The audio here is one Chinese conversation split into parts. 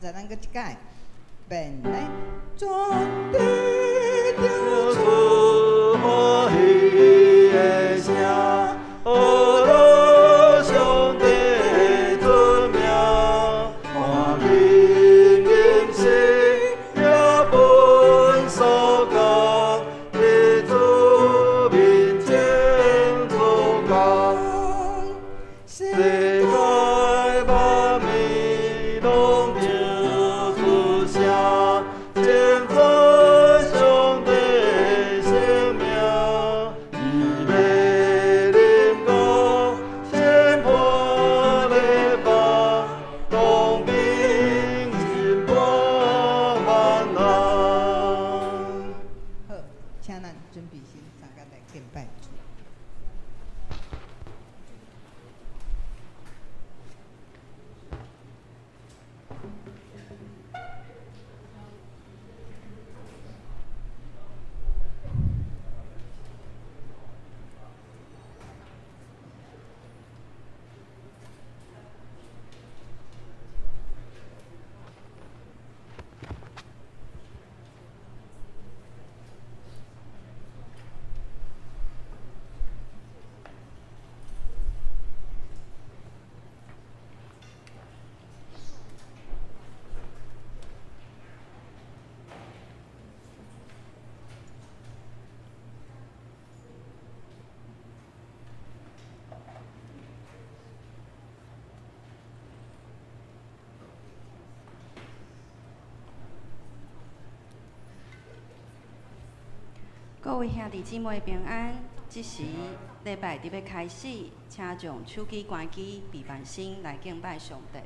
再咱搁一届，便来全地着出欢喜的声，哦，上帝尊名，换人人生也本所讲，地主面前做工，世界万民拢着出声，前分上帝生命，伊要临到先破礼拜，当兵一半万人。好，请咱准备先三个来敬拜主。各位兄弟姊妹平安，这时礼拜日要开始，请将手机关机，备万心来敬拜上帝。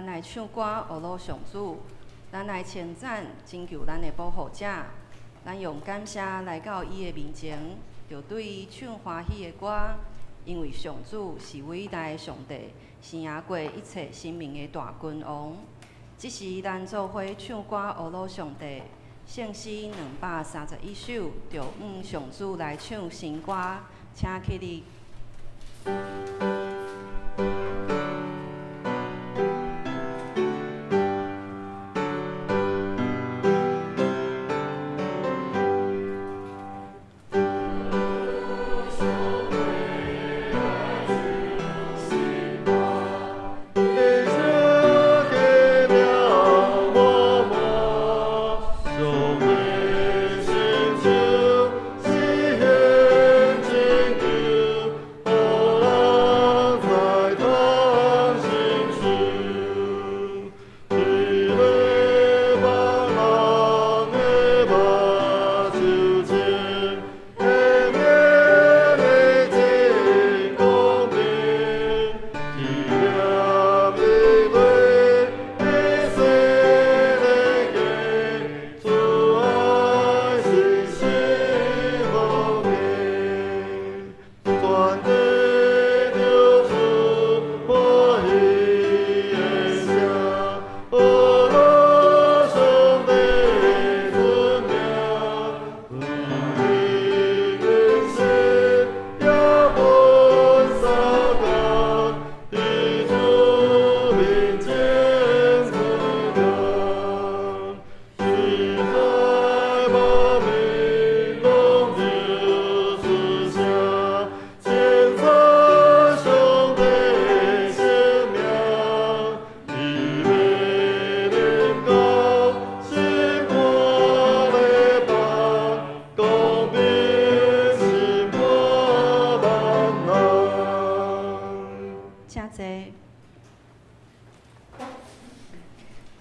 来唱歌学罗上主，咱来称赞、请求咱的保护者，咱用感谢来到伊的面前，就对伊唱欢喜的歌，因为上主是伟大的上帝，是赢过一切生命的大君王。这是咱做伙唱歌学老上帝，圣诗231首，就上主来唱新歌，请起立。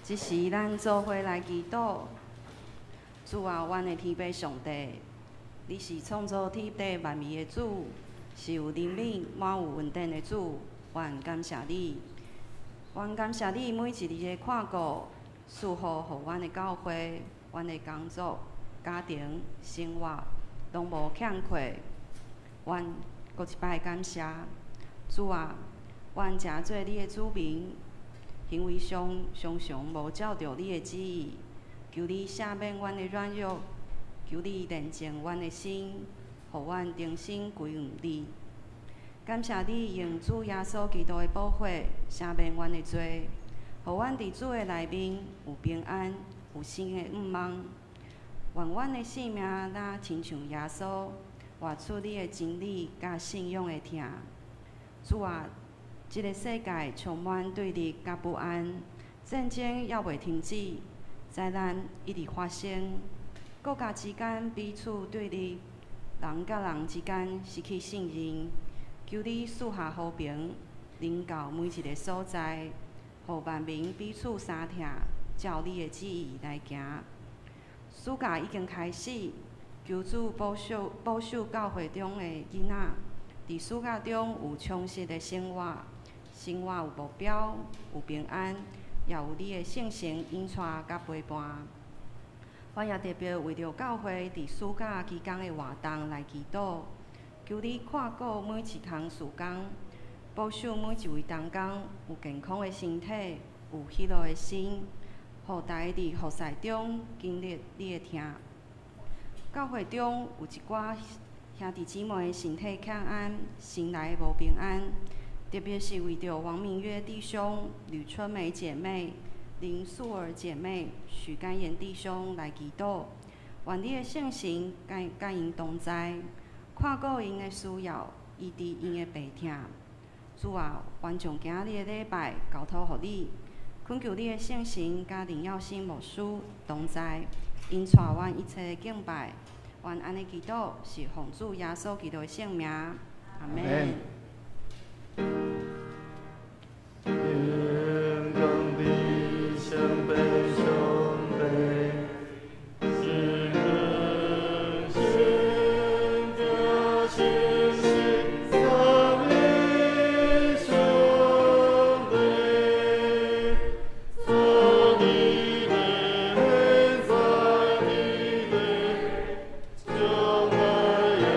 即时咱做伙来祈祷，主啊，阮的天父上帝，你是创造天地万物的主，是有灵敏、满有稳定的主。阮感谢你，阮感谢你每一日的看顾、赐福，互阮的教会、阮的工作、家庭、生活，拢无欠缺。阮搁一摆感谢，主啊，阮诚做你的子民。行为上常常无照着你的旨意，求你赦免阮的软弱，求你炼净阮的心，互阮重新归于你。感谢你用主耶稣基督的宝血赦免阮的罪，互阮伫主的内面有平安，有新的愿望。愿阮的性命若亲像耶稣，活出你的真理甲信仰的听。主啊！这个世界充满对立甲不安，战争也未停止，灾难一直发生，国家之间彼此对立，人甲人之间失去信任。求你赐下和平，临到每一个所在，互万民彼此相疼，照你的旨意来行。暑假已经开始，求主保守教会中的囡仔，伫暑假中有充实的生活。生活有目标，有平安，也有你的圣神引带甲陪伴。我也特别为着教会伫暑假期间的活动来祈祷，求你看顾每一项事工，保守每一位同工有健康的身体，有喜乐的心，互大家伫服侍中经历你的听。教会中有一寡兄弟姊妹身体欠安，心内无平安。特别是为着王明月弟兄、吕春梅姐妹、林素儿姐妹、许甘言弟兄来祈祷，愿你的圣神甲因同在，看顾因的需要，医治因的病痛。主啊，愿将今日的礼拜交托予你，恳求你的圣神甲灵耀心牧师同在，因带阮一切的敬拜。愿安尼祈祷是奉主耶稣基督的圣名，阿门。天降地降本兄弟，是人先家亲戚三位兄弟，在你内，在你内，将来呀。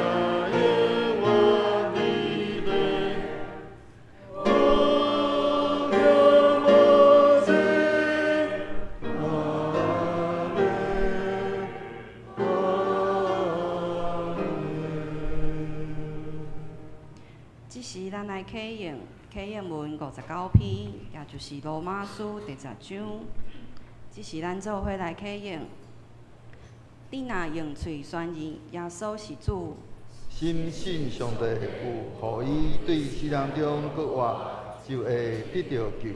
即是咱来启用文59篇，也就是罗马书第10章。即是咱做伙来启用。你若用嘴宣言耶稣是主，深信上帝有，予伊对世人中搁活，就会得到救。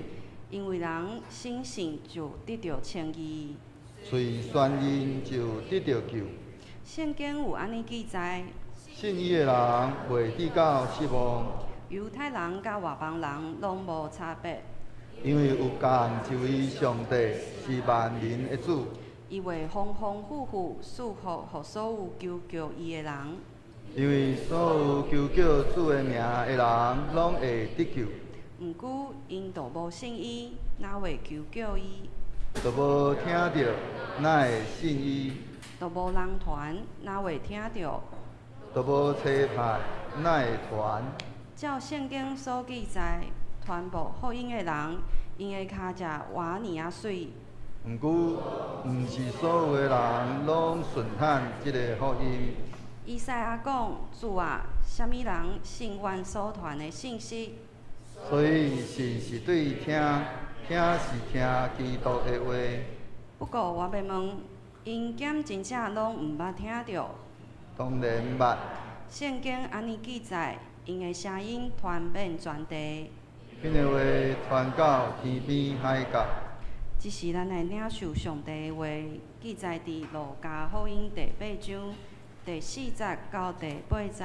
因为人信信就得到称义。随宣言就得到救。圣经有安尼记载。信伊的人袂得到失望，犹太人甲外邦人拢无差别，因为有共一位上帝是万民的主。伊会丰丰富富赐福予所有求救伊的人。因为所有求叫主的名的人，拢会得救。毋过因都无信伊，哪会求救伊？都无听到，哪会信伊？都无人传，哪会听到？都无车派，哪会传？照圣经所记载，传播福音的人，因的骹才活尼啊水。毋过，毋是所有的人拢顺坦即个福音。以赛亚讲：主啊，啥物人信阮所传的信息？所以信是对听，听是听基督的话。不过我要问，因检真正拢毋捌听到？当然捌。圣经安尼记载，因的声音传遍全地。因的话传到天边海角。即是咱来领受上帝的话，记载伫路加福音第8章第4节到第8节。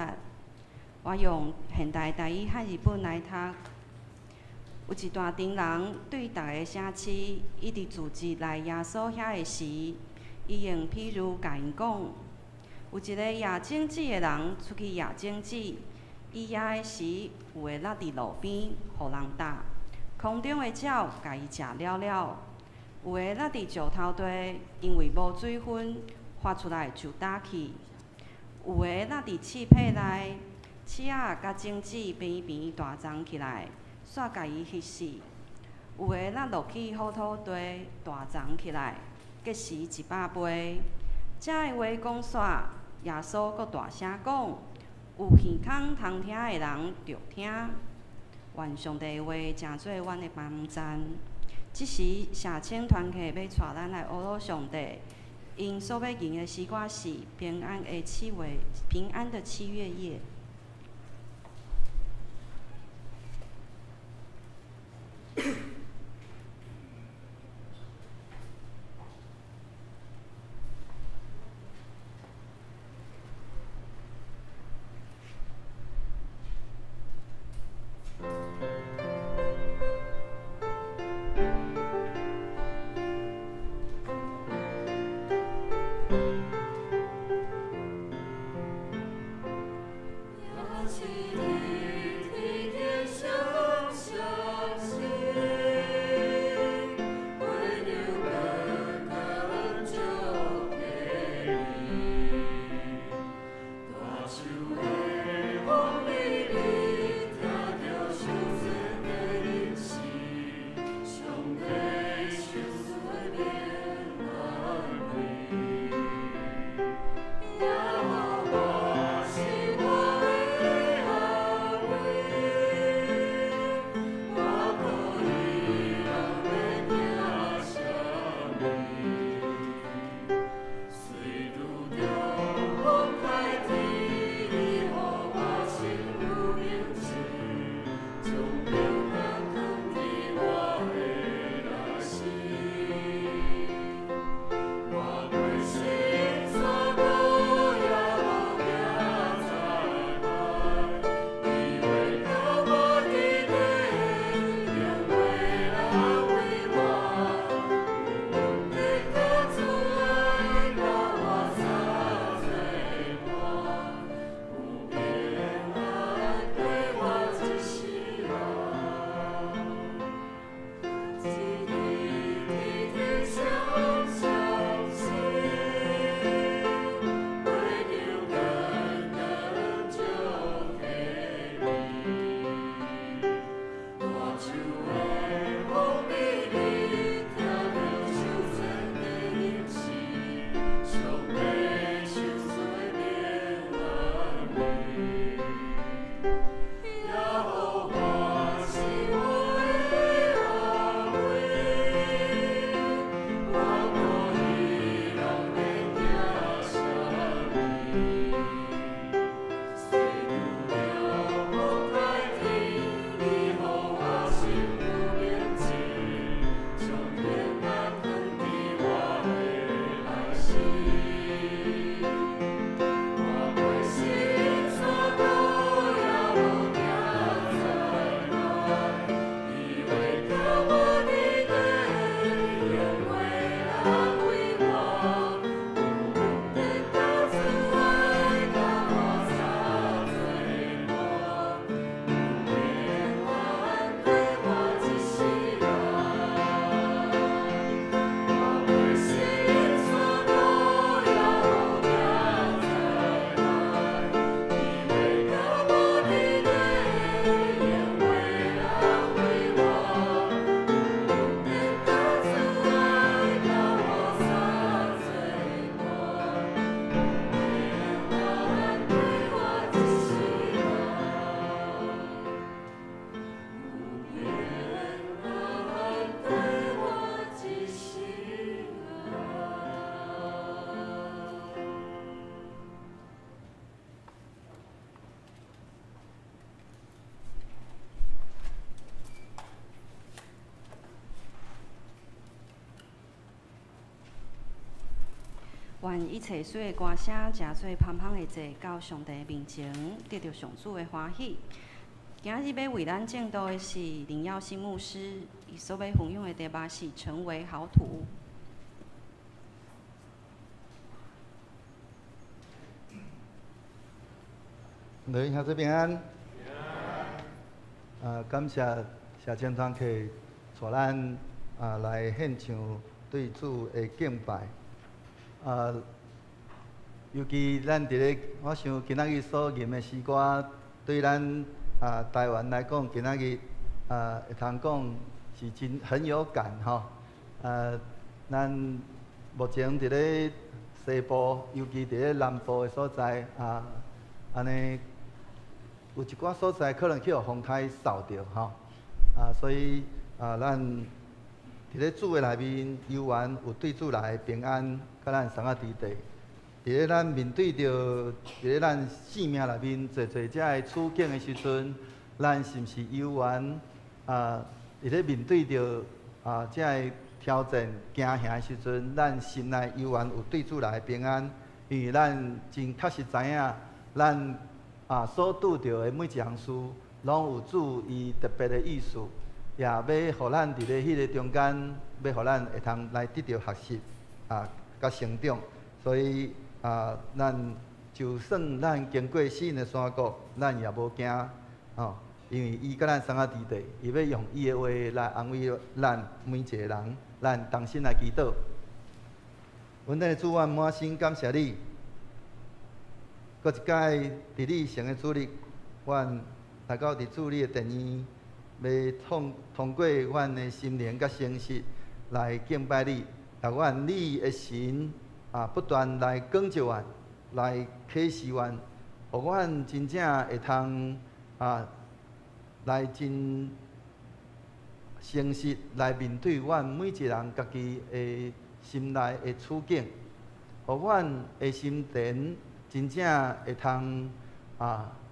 我用现代台语汉日本来读。有一大群人对逐个城市一直组织来耶稣遐的时，伊用譬如甲因讲。有一个夜整子的人出去夜整子，伊夜的时有会落伫路边，互人搭。空中的鸟甲伊食了了，有会落伫石头地，因为无水分，发出来就打去。有会落伫刺皮内，刺仔甲整子边边大张起来，煞甲伊翕死。有会落去好土地，大张起来，结实100倍。这个话讲煞。耶稣阁大声讲：有耳孔通听的人着听。愿上帝的话成做阮的帮赞。即时社青团契要带咱来学罗上帝，因所要吟的诗歌是平安的7月夜。愿一切所有歌声，真做香香的坐到上帝面前，得到上主的欢喜。今日要为咱敬祷的是林耀新牧师，伊所要分享的题目是成为好土。各位兄弟平安。感谢社青团契带咱来献唱对主的敬拜。尤其咱伫咧，我想今仔日所吟的诗歌，对咱台湾来讲，今仔日会通讲是真很有感吼。咱目前伫咧西部，尤其伫咧南部的所在安尼。有一寡所在可能去互风台扫着吼，所以咱伫咧主的内面游玩，有对主来平安，甲咱送啊伫地。伫咧咱面对着，伫咧咱生命内面侪侪遮的处境的时阵，咱是毋是游玩？伫咧面对着遮的挑战、惊吓的时阵，咱心内游玩有对主来平安，因为咱真确实知影咱。所拄到的每一项事，拢有主伊特别的意思，也要互咱伫咧迄个中间，要互咱会通来得到学习，甲成长。所以咱就算咱经过死荫的山谷，咱也无惊哦，因为伊甲咱送啊伫地，伊要用伊的话来安慰咱每一个人。咱同心来祈祷，阮的主，我满心感谢你。搁一届伫你成的主日，阮来到伫主你的殿院，要通过阮的心灵甲诚实来敬拜你，来阮你的神不断来光照阮，来启示阮，互阮真正会通来真诚实来面对阮每一个人家己的心内的处境，互阮的心田。真正会通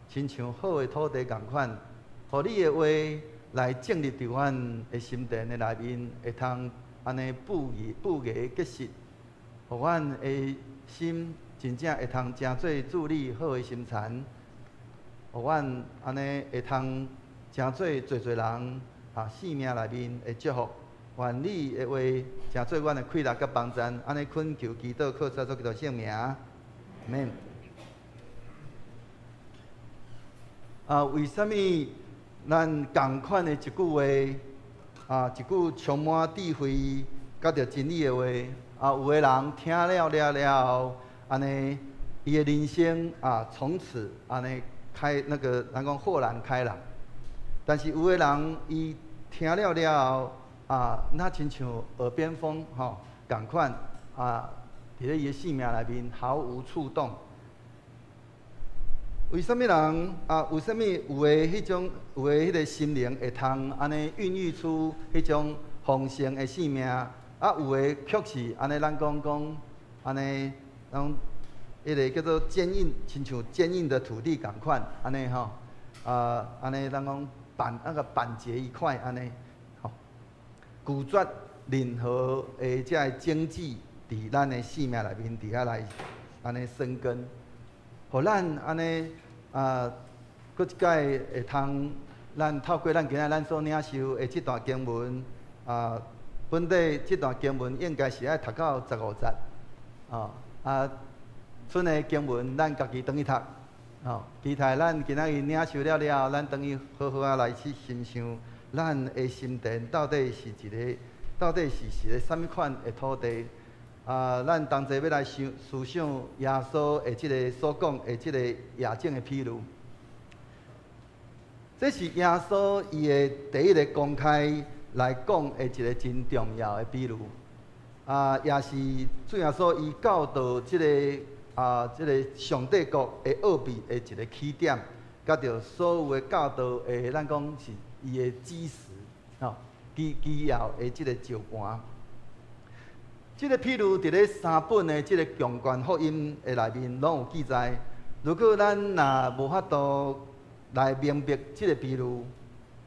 亲像好的土地共款，互你的话来建立伫阮的心田的内面，会通安尼布艺结实，互阮的心真正会通成做助你好的心田，互阮安尼会通成做侪人生命内面的祝福。愿你的话成做阮的快乐甲帮助，安尼恳求祈祷，靠主基督圣名，阿们。为什么咱同款的一句话，一句充满智慧、甲着真理的话，有个人听了，安尼伊的人生从此安尼咱讲豁然开朗。但是有个人伊听了那亲像耳边风共款伫咧伊的生命内面毫无触动。为什么人为什么有的迄个心灵会通安尼孕育出迄种丰盛的生命，有的却是安尼咱讲安尼，迄个叫做坚硬，亲像坚硬的土地共款，安尼安尼咱讲板结一块安尼，拒绝任何的遮经济伫咱的生命内面伫遐来安尼生根。互咱安尼搁一届会通，咱透过咱今仔咱所领受的这段经文，本地这段经文应该是爱读到15节，剩的经文咱家己转去读，期待咱今仔日领受了，咱转去好好来去欣赏，咱的心田到底是一个什么款的土地？咱同齐要来思想耶稣的这个所讲的这个夜景的披露。这是耶稣伊的第一个公开来讲的一个真重要的披露。也是主耶稣伊教导这个上帝国的奥秘的一个起点，甲着所有的教导的咱讲是伊的基石，基要的这个石盘。这个譬如伫咧三本的这个强权福音的内面，拢有记载。如果咱若无法度来明白这个譬如，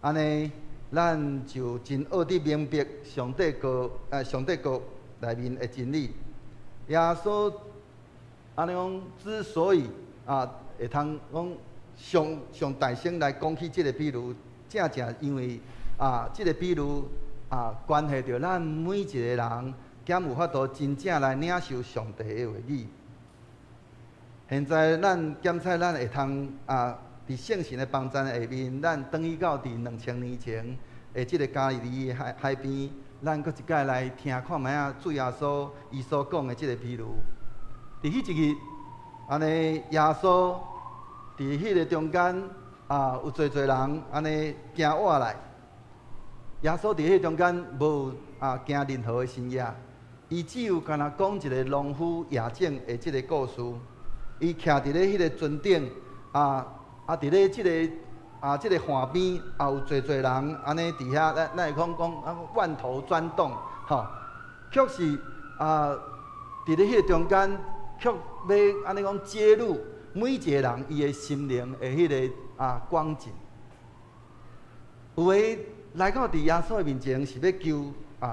安尼咱就真学得明白上帝国内面的真理。耶稣安尼讲，之所以会通讲上大声来讲起即个比喻，正因为即个比喻关系到咱每一个人，兼有法度真正来领受上帝的话语。现在咱检测，咱会通伫圣神的帮助下面，咱转去到伫2000年前的即个加利利海边，咱搁一摆来听看卖主耶稣伊所讲的即个比喻。伫迄一日，安尼耶稣伫迄个中间有侪人安尼行活来。耶稣伫迄中间无行任何的新野，伊只有干那讲一个农夫野种的即个故事。伊徛伫咧迄个船顶，伫咧即个即个岸边，有侪人安尼伫遐，咱会讲万头钻动，吼，却是伫咧迄个中间，却要安尼讲揭露每一个人伊的心灵的迄个光景。有诶来到伫耶稣的面前是要求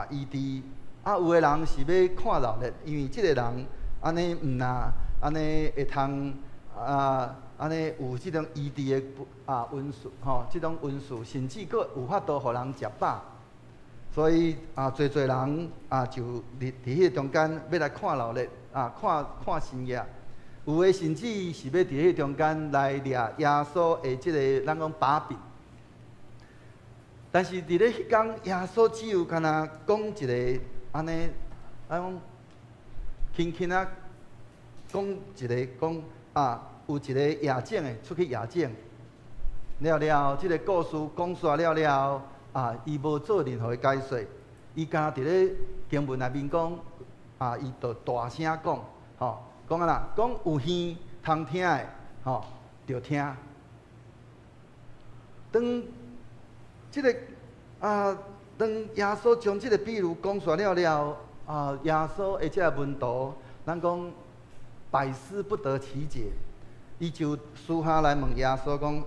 医治，有诶人是要看热闹，因为即个人安尼毋若。安尼会通安尼有即种医治的温素吼，即种温素，甚至佫有法度互人食饱。所以侪人就伫迄个中间要来看热闹，看新野。有诶甚至是要伫迄个中间来掠耶稣的即个咱讲把柄。但是伫咧迄天，耶稣只有干那讲一个安尼，咱讲轻轻啊。讲一个有一个野种的出去野种，了，即个故事讲煞了，伊无做任何的解说，伊敢伫咧经文内面讲，伊就大声讲，吼，讲啦，讲有耳通听的，吼，就听。当即个当耶稣将即个比喻讲煞了，耶稣的即个门徒，咱讲。百思不得其解，伊就私下来问耶稣讲：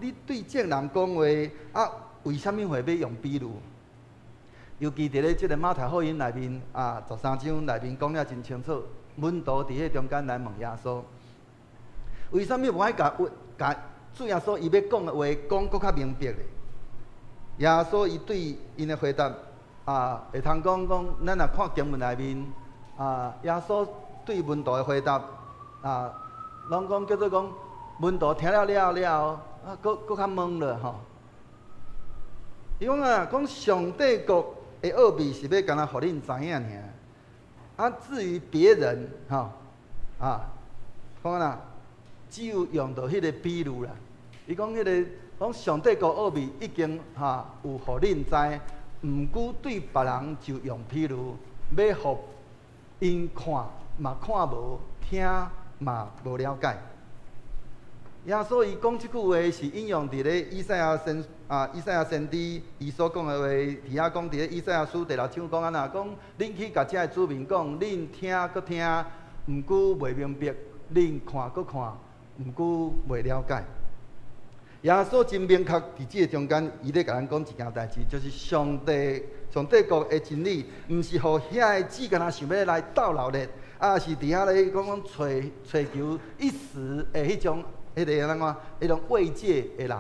你对众人讲话，为什么会要用比喻？尤其伫咧即个马太福音内面13章内面讲了真清楚，门徒伫迄中间来问耶稣：为什么无爱甲主耶稣伊要讲的话讲搁较明白咧？耶稣伊对因的回答会通讲，咱若看经文内面耶稣。对门徒的回答，拢讲叫做讲，门徒听了，搁较懵了吼。伊讲讲上帝国的奥秘是要干那互恁知影尔，至于别人讲啦，只有用到迄个比喻啦。伊讲迄个讲上帝国奥秘已经有互恁知，毋过对别人就用比喻，要互因看。嘛看无，听嘛无了解。耶稣伊讲即句话是引用伫咧以赛亚先知伊所讲的话，伫遐讲伫咧以赛亚书第6章讲讲恁去甲遮个子民讲，恁听搁听，毋过袂明白；恁看搁看，毋过袂了解。耶稣真明确伫即个中间，伊咧甲咱讲一件代志，就是上帝国的真理，毋是互遐个只干那想要来斗闹热。是伫遐咧讲追求一时的迄种咱讲迄种慰藉的人，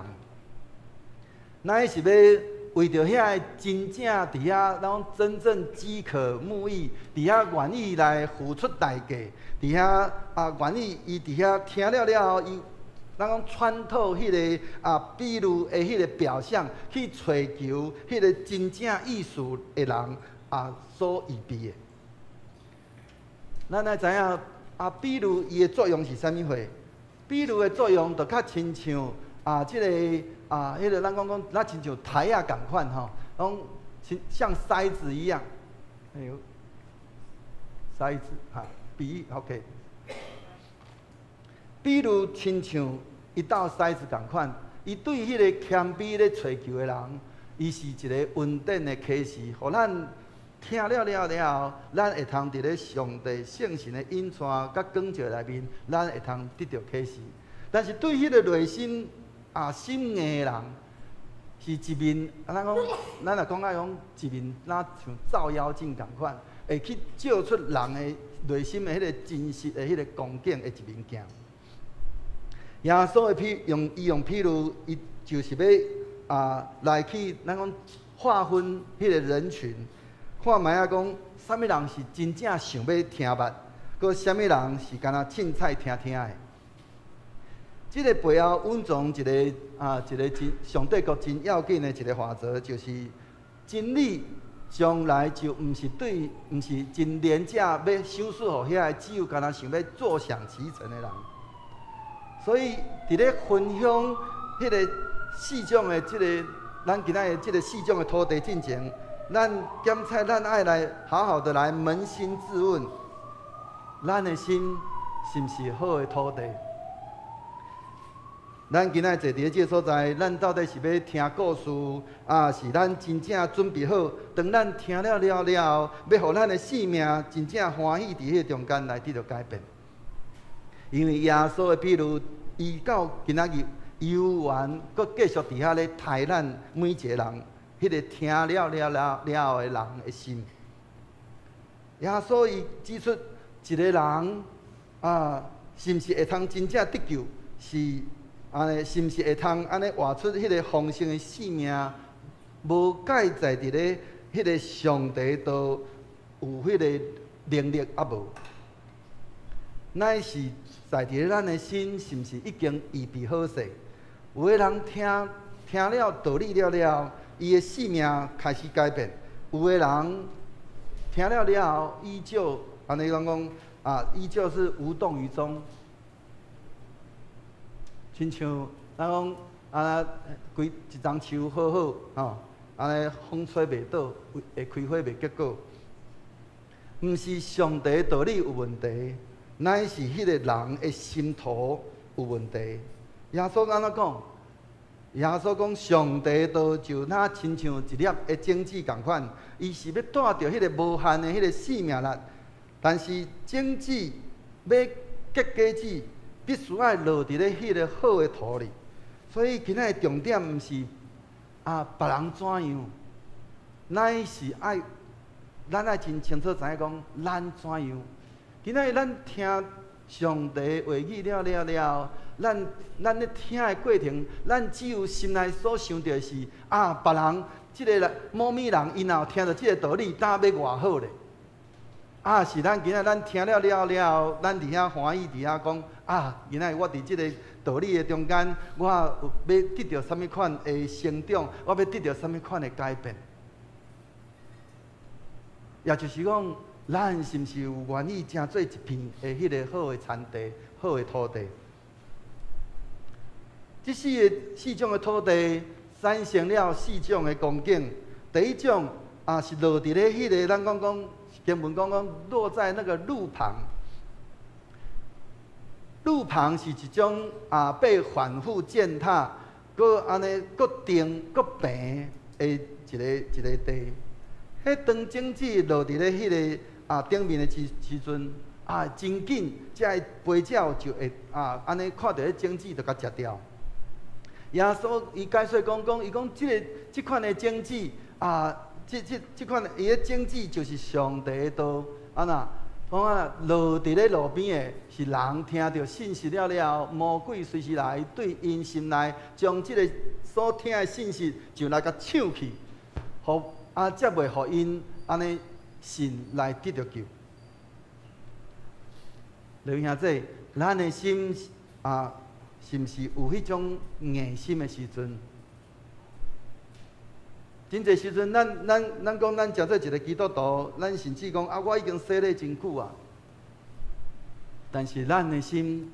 咱是要为着遐真正伫遐，咱真正饥渴慕义，伫遐愿意来付出代价，伫遐愿意伊伫遐听了后，伊咱讲穿透迄个比喻的迄个表象，去追求迄个真正意思的人所预备的。咱来知影比喻伊的作用是啥物货？比喻的作用就较亲像即个迄个咱讲咱亲像台共款吼，像筛子一样。哎呦，筛子比喻 OK。比喻亲像一道筛子共款，伊对迄个谦卑咧追求的人，伊是一个稳定的启示，互咱。听了后，咱会通伫咧上帝圣神的引带甲光照内面，咱会通得到启示。但是对迄个内心心硬的人，是一面咱若讲一面，咱像照妖镜共款，会去照出人的内心的迄个真实的迄个光景的一面镜。耶稣的用譬如，伊就是要来去咱讲划分迄个人群，看卖讲啥物人是真正想要听捌，佮啥物人是干那凊彩听听的。这个背后蕴藏一个真上帝国真要紧的一个法则，就是真理从来就毋是真廉价要享受互遐只有干那想要坐享其成的人。所以伫咧分享迄个4种的咱今仔的这个4种的土地进前，咱检测咱爱来好好的来扪心自问，咱的心是毋是好的土地？咱今仔坐伫这个所在，咱到底是要听故事，是咱真正准备好，当咱听了后，要互咱的性命真正欢喜伫迄中间来得到改变。因为耶稣的譬如，伊到今仔日游玩，佮继续伫遐咧抬咱每一个人，迄个听了后的人的心。耶稣伊指出，一个人是毋是会通真正得救？是是毋是会通安尼活出迄个丰盛的性命？无介在伫咧迄个上帝都有迄个能力无？乃是在伫咱的心是毋是已经预备好势？有个人听了道理了，伊的性命开始改变；有个人听了后，依旧安尼讲依旧是无动于衷。亲像咱讲规一丛树好好安尼风吹袂倒，会开花袂结果。毋是上帝道理有问题，乃是迄个人的心头有问题。耶稣安怎讲？耶稣讲，上帝道就那亲像一粒的种子共款，伊是要带着迄个无限的迄个生命力，但是种子要结果子，必须要落伫咧迄个好的土里。所以今仔的重点毋是别人怎样，乃是咱爱真清楚知影讲咱怎样。今仔咱听上帝话语了，咱咧听的过程，咱只有心内所想到的是别人即个某物人，因若听到即个道理，当要偌好咧。是咱今仔咱听了，咱伫遐欢喜，伫遐讲今仔我伫即个道理的中间，我要得到什么款的成长，我要得到什么款的改变。也就是讲，咱是毋是有愿意成做一片的迄个好的田地、好的土地？这4种的土地产生了4种的光景。第一种是落伫咧迄个咱讲经文讲落在那个路旁。路旁是一种被反复践踏，佮安尼佮定佮平的一个地。迄当种子落伫咧迄个顶面的时阵，真紧，才飞鸟就会安尼看到迄种子就甲食掉。耶稣伊解说讲，伊讲即款的种子即款伊的种子就是上帝的道讲落伫咧路边的是人听到信息了，魔鬼随时来对因心内将即个所听的信息就来甲抢去，才袂互因安尼信来得到救。弟兄姊，咱的心是毋是有迄种硬心的时阵？真侪时阵，咱讲咱诚做一个基督徒，咱甚至讲我已经洗礼真久啊。但是咱的心，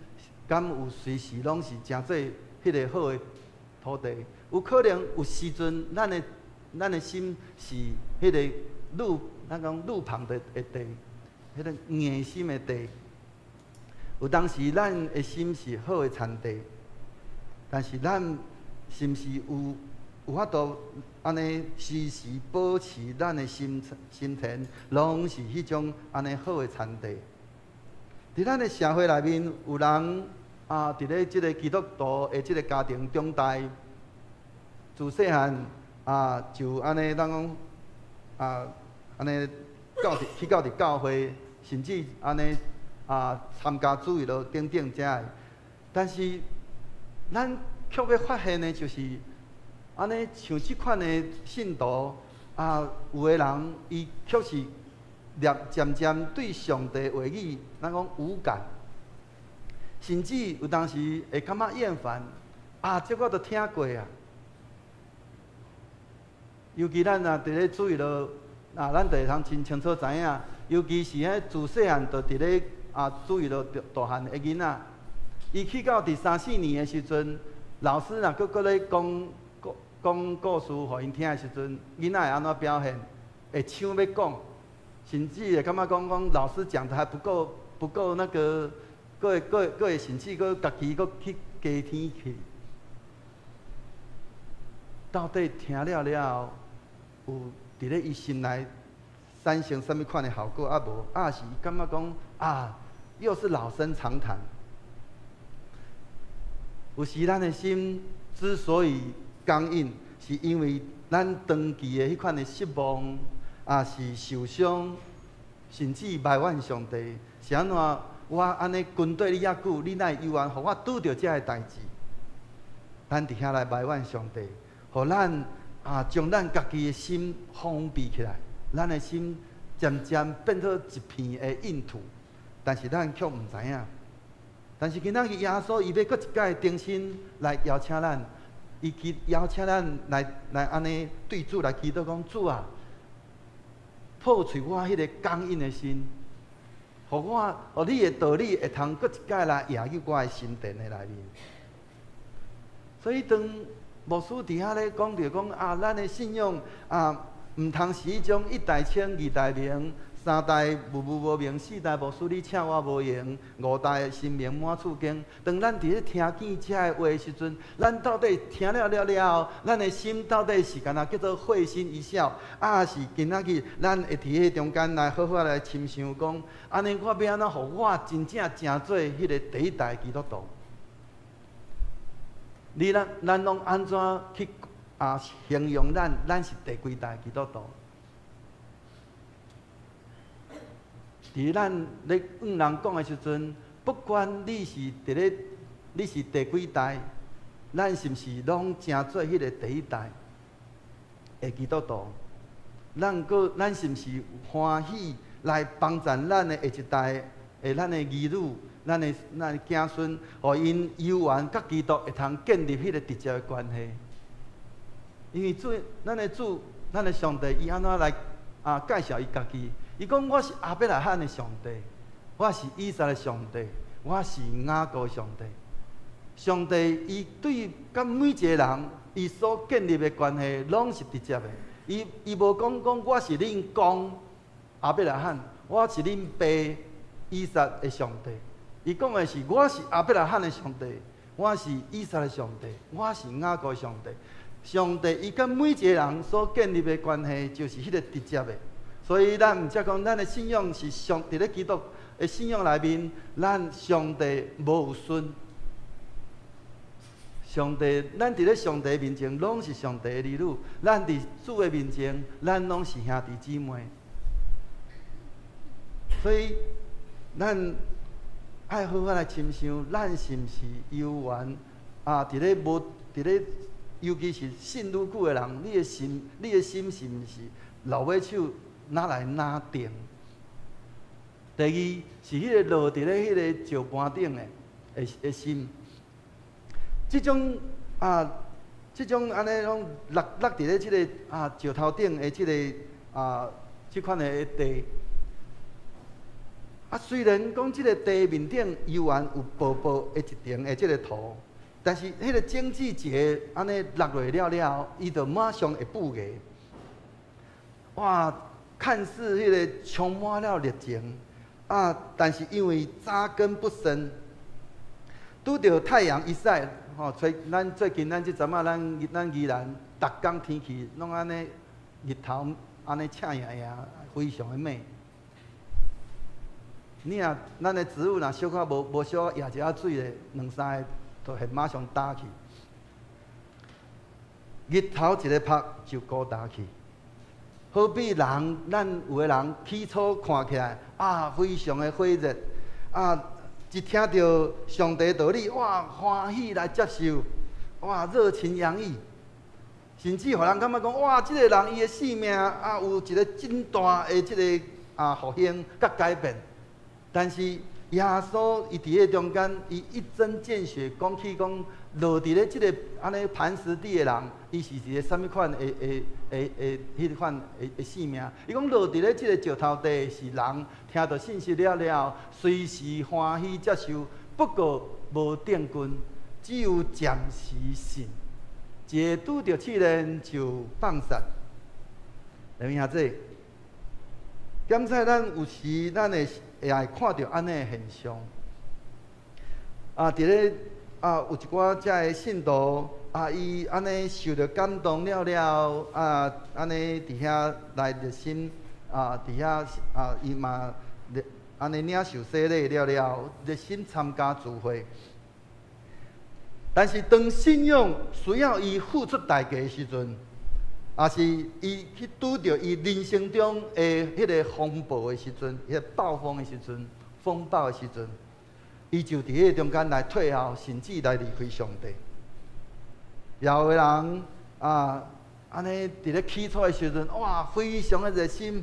敢有随时拢是诚做迄个好的土地？有可能有时阵，咱的心是迄个咱讲路旁的地，迄个硬心的地。有当时咱的心是好的田地，但是咱是毋是有法度安尼时时保持咱的心田，拢是迄种安尼好的田地。伫咱的社会内面，有人伫咧即个基督徒的即个家庭中代，自细汉就安尼咱讲安尼去到教会，甚至安尼参加主日咯等等遮个。但是咱却要发现的就是安尼像即款的信徒有个人伊却是渐渐对上帝话语咱讲无感，甚至有当时会感觉厌烦这我都听过啊。尤其咱伫咧注意到咱就会通真清楚知影，尤其是自细汉就伫咧注意到大汉的囡仔，伊去到第3、4年的时阵，老师若搁咧讲故事互因听的时阵，囡仔会安怎表现？会抢要讲，甚至会感觉讲老师讲的还不够那个，佫会甚至佫家己佫去加添去。到底听了后，有伫咧伊心内产生什么款的效果？无？是感觉讲又是老生常谈。有时咱的心之所以刚硬，是因为咱长期的迄款的失望，是受伤，甚至埋怨上帝。是安怎？我安尼跟对你遐久，你哪会有缘，互我拄着遮个代志？咱伫遐来埋怨上帝，互咱将咱家己的心封闭起来，咱的心渐渐变做一片的硬土，但是咱却毋知影。但是今仔日耶稣伊要搁一摆重新来邀请咱，伊去邀请咱来安尼对主来祈祷，讲主啊，破除我迄个刚硬的心，互你的道理会通搁一摆来压入我的心田的内面。所以当牧师伫遐咧讲着讲咱的信仰毋通是迄种一代清二代明。3代无明，4代无事，你请我无用，5代心明满厝经。当咱伫咧听见遮个话的时阵，咱到底听了后，咱的心到底是干那叫做会心一笑，是今仔日咱会伫迄中间来好好来深想讲，安尼我要安怎互我真正成做迄个第一代基督徒？咱拢安怎去形容咱是第几代基督徒？伫咱咧人讲的时阵，不管你是第几代，咱是毋是拢正做迄个第一代的基督徒？咱是毋是欢喜来帮助咱的下一代咱的儿女、咱的子孙，互因有缘甲基督会通建立迄个直接的关系？因为咱的上帝，伊安怎来介绍伊家己？伊讲我是亚伯拉罕的上帝，我是以撒的上帝，我是雅各的上帝。上帝伊对甲每一个人，伊所建立的关系，拢是直接的。伊无讲我是恁公亚伯拉罕，我是恁爸以撒的上帝。伊讲的是我是亚伯拉罕的上帝，我是以撒的上帝，我是雅各的上帝。上帝伊甲每一个人所建立的关系，就是迄个直接的。所以咱毋则讲，咱的信仰是伫咧基督的信仰内面，咱上帝无有孙。上帝，咱伫咧上帝面前，拢是上帝的儿女；咱伫主的面前，咱拢是兄弟姊妹。所以，咱爱好好来深想，咱是毋是有缘伫咧，尤其是信愈久的人，你的心是毋是老尾手？拿来拿定。第二是迄个落伫咧迄个石盘顶的心，即种安尼拢落伫咧即个石头顶的即款的地。虽然讲即个地面顶有缘有薄薄的一层的即个土，但是迄个整季节安尼落落了，伊就马上会覆个。哇！看似迄个充满了热情但是因为扎根不深，拄着太阳一晒，咱最近即阵咱宜兰逐工天气拢安尼日头安尼赤影影，非常的美。你若咱的植物若小可无小野一下水咧，2、3个就会马上打去。日头一个拍就高打去。好比人，咱有个人起初看起来非常的火热，一听到上帝道理，欢喜来接受，热情洋溢，甚至互人感觉讲，这个人伊的生命有一个真大的这个复兴甲改变。但是耶稣伊伫个中间，伊一针见血讲起讲，落伫咧这个安尼磐石地的人，伊是一个什么款的迄款的生命？伊讲落伫咧这个石头地是人听到信息了，随时欢喜接受，不过无定根，只有暂时信，一拄着试炼就放散。弟兄姊妹，检测咱有时咱会看到安尼的现象。伫咧有一寡遮的信徒伊安尼受着感动了，安尼伫遐来热心伫遐伊嘛安尼领受洗礼了，热心参加聚会。但是当信仰需要伊付出代价的时阵，是伊去拄着伊人生中的迄个风暴的时阵，迄个暴风的时阵，风暴的时阵，伊就伫迄中间来退后，甚至来离开上帝。也有的人安尼伫咧起初的时阵，非常的热心，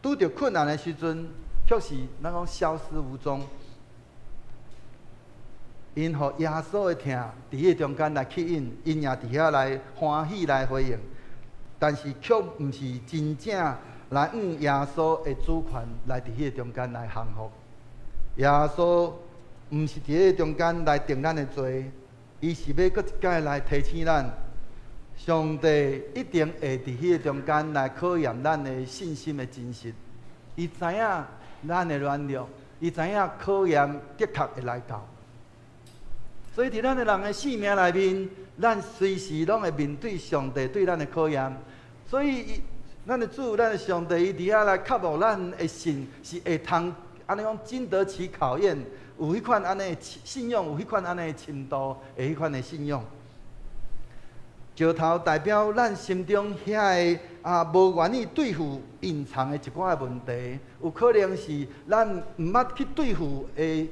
拄着困难的时阵，却是咱讲消失无踪。因互耶稣的疼伫迄中间来吸引，因也伫遐来欢喜来回应，但是却毋是真正来耶稣的主权来伫迄中间来降服。耶稣毋是伫迄中间来定咱的罪，伊是要搁一摆来提醒咱，上帝一定会伫迄中间来考验咱的信心的真实。伊知影咱的软弱，伊知影考验的确会来到。所以伫咱的人的生命内面，咱随时拢会面对上帝对咱的考验。所以，咱的主、咱的上帝，伊伫遐来确保咱的信是会通安尼讲经得起考验，有迄款安尼的信仰，有迄款安尼的深度的迄款的信仰。石头代表咱心中遐个无愿意对付隐藏的一寡的问题，有可能是咱毋捌去对付的。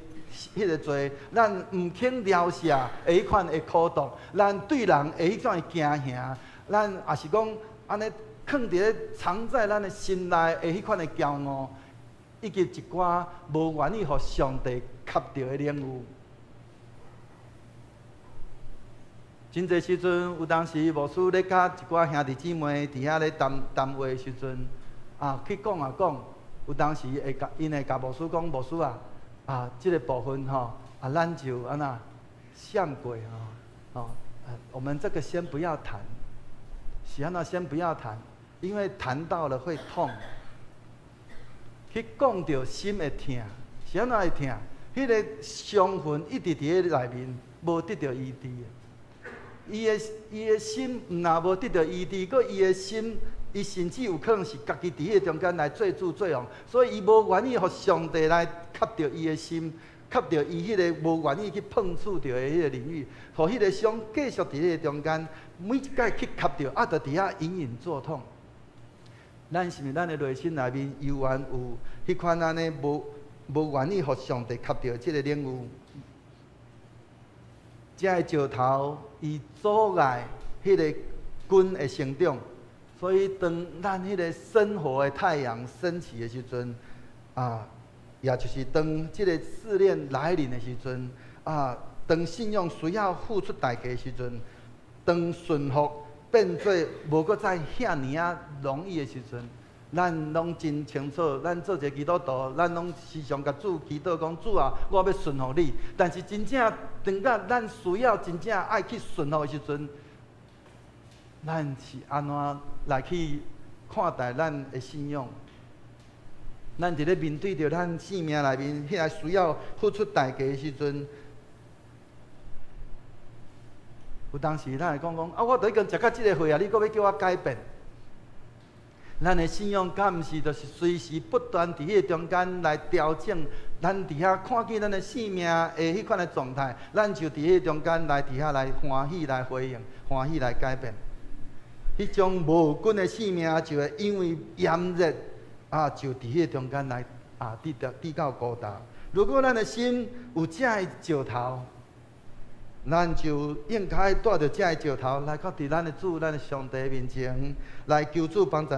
迄个罪，咱毋肯了解的迄款的苦毒，咱对人的迄种的惊吓，咱也是讲安尼藏伫咧藏在咱的心内的迄款的骄傲，以及一寡无愿意互上帝吸到的领悟。真侪时阵，有当时牧师咧甲一寡兄弟姊妹伫遐咧谈话的时阵，去讲啊讲，有当时会甲因会甲牧师讲，牧师这个部分咱就安那像鬼我们这个先不要谈，是安那先不要谈，因为谈到了会痛。去讲到心会痛，是安那会痛？迄个伤痕一直伫咧内面，无得到医治。伊的心若无得到医治，佮伊的心。伊甚至有可能是家己伫迄中间来做主做王，所以伊无愿意互上帝来吸着伊的心，吸着伊迄个无愿意去碰触着的迄个领域，互迄个伤继续伫迄中间，每一摆去吸着，就伫遐隐隐作痛。咱是毋咱的内心内面犹原有迄款安尼无愿意互上帝吸着即个领悟，遮个石头伊阻碍迄个根的生长。所以，当咱迄个生活的太阳升起的时阵，也就是当这个试炼来临的时阵，当信仰需要付出代价的时阵，当顺服变做无搁再遐尔容易的时阵，咱拢真清楚，咱做一个基督徒，咱拢时常甲主祈祷讲：主啊，我要顺服你。但是真正当到咱需要真正爱去顺服的时阵，咱是安怎来去看待咱的信仰？咱伫咧面对着咱生命内面迄个需要付出代价的时阵，有当时咱会讲我都已经食到即个岁你搁要叫我改变？咱的信仰敢毋是就是随时不断伫迄中间来调整？咱伫遐看见咱的生命的迄款的状态，咱就伫迄中间来伫遐来欢喜来回应，欢喜来改变。迄种无根的性命就会因为炎热就伫迄中间来低到高大。如果咱的心有这的石头，咱就应该带着这的石头来到伫咱的主、咱的上帝面前，来求主帮助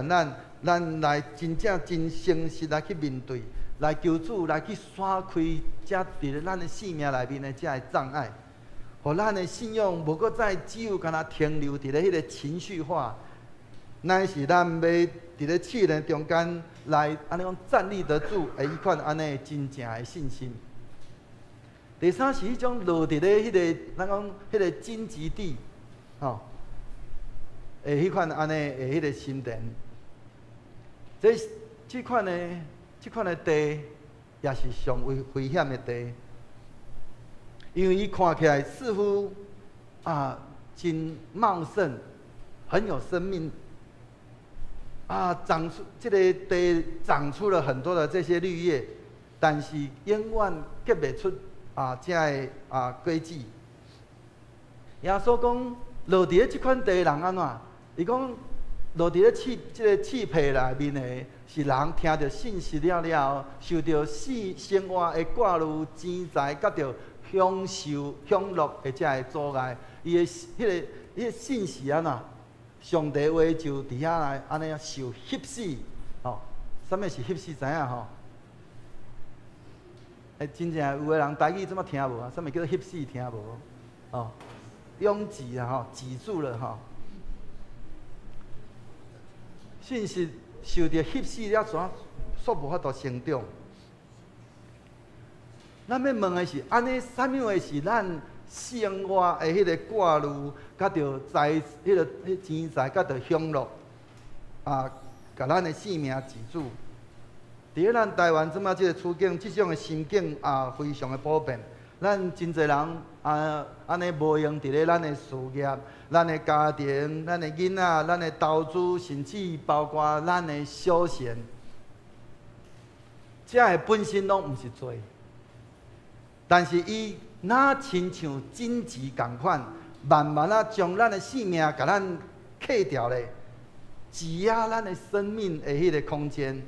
咱来真正真诚实来去面对，来求主来去闪开这伫咧咱的生命内面的这的障碍，互咱的信仰无搁再只有干那停留伫咧迄个情绪化，乃是咱要伫咧试炼中间来安尼讲站立得住的迄款安尼真正的信心。第三是迄种落伫咧迄个咱讲迄个荆棘地，迄款安尼的迄个心田。这款的地，也是上危险的地，因为伊看起来似乎真茂盛，很有生命，长出这个地长出了很多的这些绿叶，但是永远结不出这个果子。耶稣讲，落伫咧这款地的人安怎？伊讲。落伫咧这个气皮内面的，是人听着信息了，受着生活的挂虑、钱财，甲着享乐的这个阻碍，伊的迄个信息安怎？上帝话就伫遐来安尼受吸死，什么是吸死？知影吼？真正有的人台语怎么听无啊？什么叫做吸死？听无？拥挤挤住了信息受到吸死了，怎煞无法度成长？咱要问的是，安尼啥物话是咱生活的迄个挂虑，甲着迄钱财，甲着享乐甲咱的生命止住。伫咧咱台湾即马即个处境，即种的心境非常的普遍。咱真侪人安尼无用伫咧咱的事业、咱的家庭、咱的囡仔、咱的投资，甚至包括咱的休闲，这个本身拢毋是罪，但是伊哪亲像荆棘共款，慢慢将咱的生命甲咱克掉咧，挤压咱的生命的迄个空间。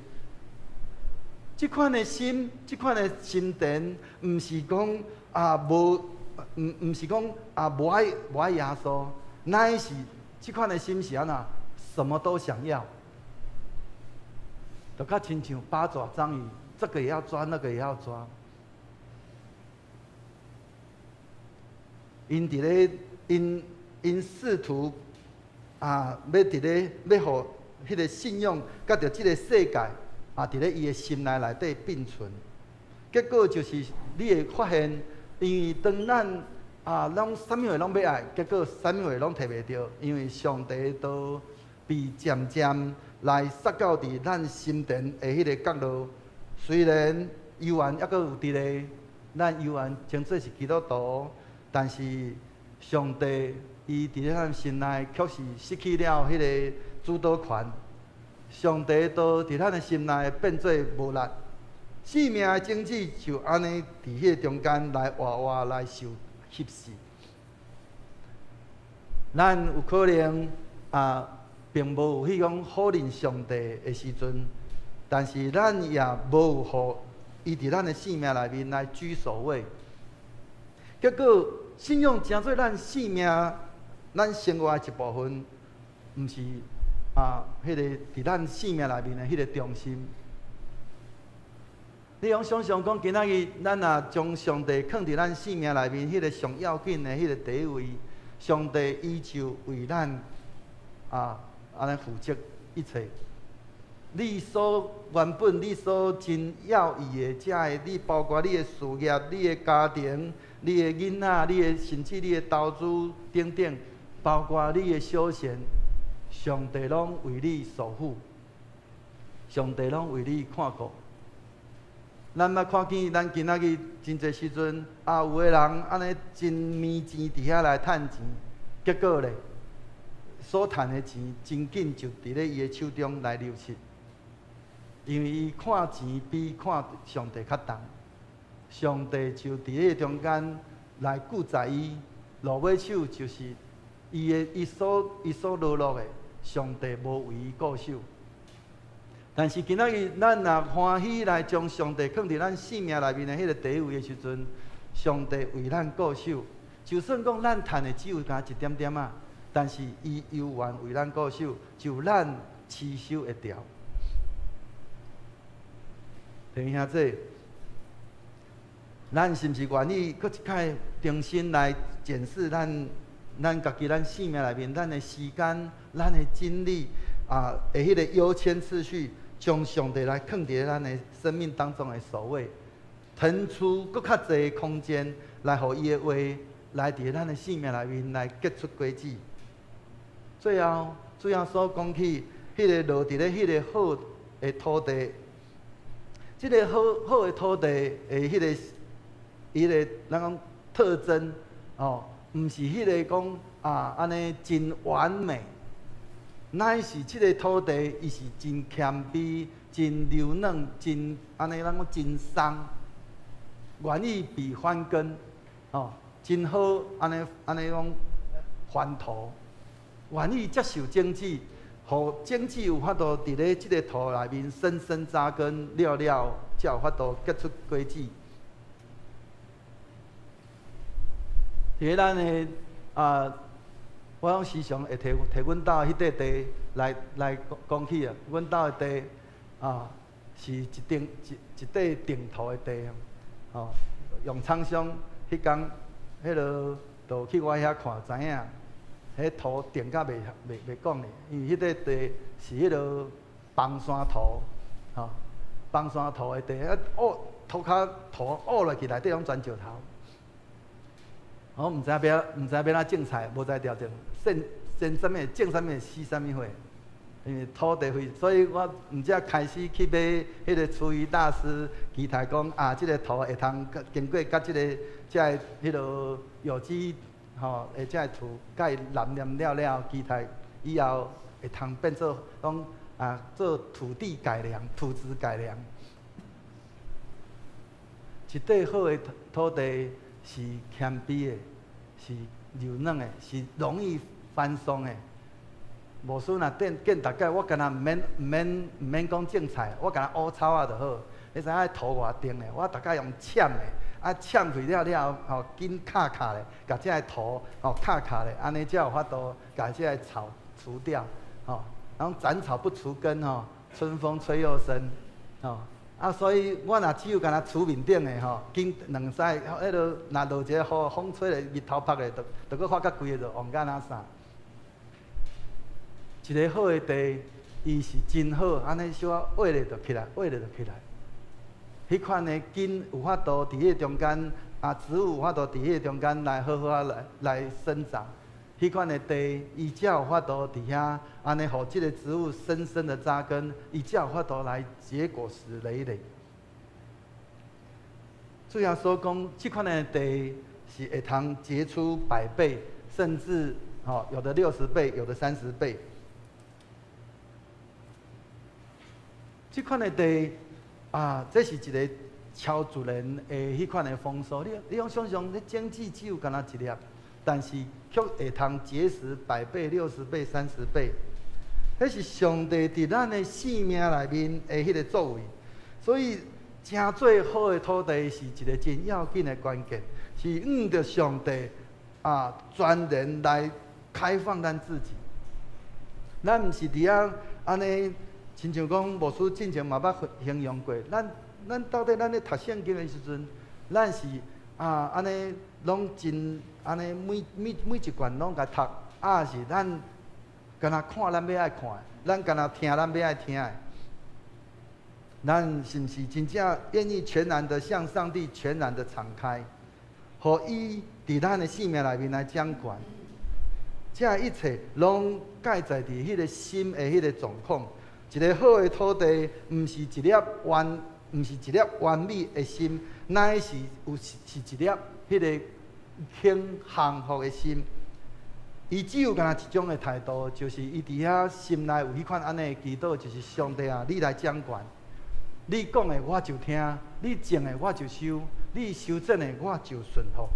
这款的心，这款的心田，毋是讲毋是讲无爱耶稣，乃是这款的心是安怎？什么都想要，就较亲像八爪章鱼，这个也要抓，那个也要抓。因伫咧，因试图要伫咧要互迄个信仰，甲着即个世界。伫咧伊的心内底并存，结果就是你会发现，因为当咱拢啥物话拢要爱，结果啥物话拢摕袂到，因为上帝都被渐渐来撒到伫咱心田的迄个角落。虽然犹原抑阁有伫咧，咱犹原称做是基督徒，但是上帝伊伫咧咱心内确实失去了迄个主导权。上帝都伫咱的心内变做无力，生命的种子就安尼伫迄个中间来活活来受吸死。咱有可能并无有迄种好认上帝的时阵，但是咱也无有互伊伫咱的生命内面来居首位。结果信仰成做咱生命、咱生活的一部分，毋是。迄个伫咱生命内面的迄个中心，你用想象讲，今仔日咱若将上帝放伫咱生命内面，迄个上要紧的迄个第一位，上帝伊就为咱安尼负责一切。你所原本你所真要义的，遮个你包括你的事业、你的家庭、你的囡仔、你的甚至你的投资等等，包括你的休闲。上帝拢为你守护，上帝拢为你看顾。咱捌看见咱今仔日真侪时阵，有个人安尼真面钱伫遐来趁钱，结果咧，所趁的钱真紧就伫咧伊的手中来流失，因为伊看钱比看上帝较重，上帝就伫咧中间来顾在伊，落尾手就是伊所落落的。上帝无为伊固守。但是今仔日咱若欢喜来将上帝放伫咱生命内面的迄个第一位的时阵，上帝为咱固守。就算讲咱趁的只有加一点点啊，但是伊犹原为咱固守，就咱持守会牢。弟兄兄弟，咱是毋是愿意搁一摆重新来检视咱家己咱生命内面咱的时间、咱的精力啊，的迄个优先次序，将上帝来放伫咱的生命当中的首位，腾出搁较侪空间来，互伊的话来伫咱的生命内面来结出果子。最后所讲起迄个落伫咧迄个好的土地，即个好的土地的迄个伊个咱讲特征哦，毋是迄个讲安尼真完美，乃是即个土地伊是真谦卑、真柔软、真安尼咱讲真松，愿意被翻耕哦，真好安尼讲翻土，愿意接受种子，互种子有法度伫咧即个土内面深深扎根了，才有法度结出果子。伫咱的我讲时常会摕阮兜迄块地来讲起啊。阮兜的地是一块定土的地哦。用厂商迄工，迄落就去我遐看，知影，迄土定甲袂讲哩，因为迄块地是迄落崩山土，吼，崩山土的地，土骹土挖落去内底拢全石头。我毋知要哪种菜，无在调整，生啥物，种啥物，死啥物货。因为土地费，所以我毋只开始去买迄个厨艺大师，期待讲即个土会通经过甲即个迄落有机吼，即个土甲伊染染了，期待以后会通变做讲做土地改良、土质改良。一块好的土地是谦卑的，是柔软的，是容易翻松的。无说若见大概，我干那毋免讲种菜，我干那乌草啊就好。你知影土偌定的，我大概用扦的，扦开了后，紧卡咧，甲这个土卡咧，安尼才有法度甲这个草除掉，然后斩草不除根春风吹又生，所以我若只有干那厝面顶的紧两使，迄落若落一个雨，风吹咧，日头晒咧，就搁发觉规个就黄甲那啥。一个好的地，伊是真好，安尼小挖咧就起来，迄款的根有法度伫迄中间，植物有法度伫迄中间来好好来生长。迄款的地，伊才有法度伫遐安尼，互即个植物深深的扎根，伊才有法度来结果实累累。主要所讲，即款的地是会通结出100倍，甚至有的60倍，有的30倍。即款的地这是一个超自然的迄款的丰收。你用想象，你种子只有干那一粒，但是却会通结实100倍、60倍、30倍。迄是上帝伫咱的生命内面的迄个作为。所以，真最好的土地是一个真要紧的关键，是着上帝全然来开放咱自己。咱毋是伫遐安尼。亲像讲，牧师之前嘛捌形容过，咱到底咧读圣经的时阵，咱是安尼拢真安尼每一卷拢甲读，是咱干那看咱要爱看的，咱干那听咱要爱听的。咱是毋是真正愿意全然的向上帝全然的敞开，互伊伫咱的生命内面来掌管？这一切拢盖在伫迄个心的迄个状况。一个好的土地，毋是一粒完美的心，乃是一粒迄个幸福的心。伊只有干一种的态度，就是伊伫遐心内有迄款安尼的祈祷，就是上帝啊，你来掌管。你讲的我就听，你种的我就收，你修正的我就顺服。